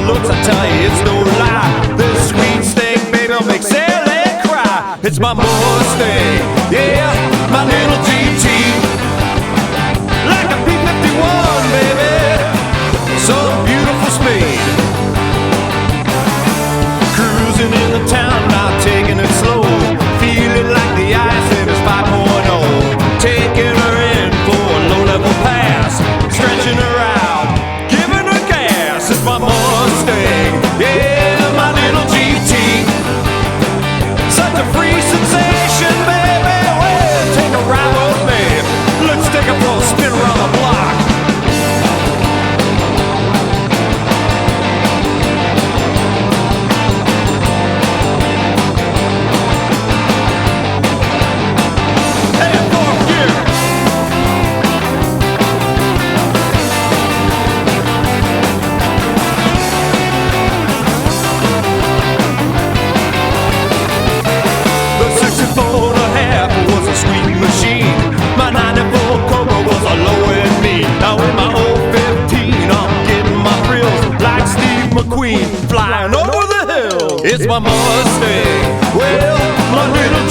Looks, I tell you, it's no lie. This sweet Stang, baby, will make Sally cry. It's my Mustang, yeah, my little GT, like a P-51, baby, so beautiful speed. Cruising in the town, now taking it slow, feeling like the ice in his 5.0. Taking her in for a low-level pass, stretching her out, giving her gas. It's my Mustang, yeah, my little GT, such a free sensation, baby. Well, take a ride with me, let's take a full spin around the block. My 94 Cobra was a low in me. Now in my old 15, I'm getting my thrills like Steve McQueen flying over the hill. It's my Mustang, well, my little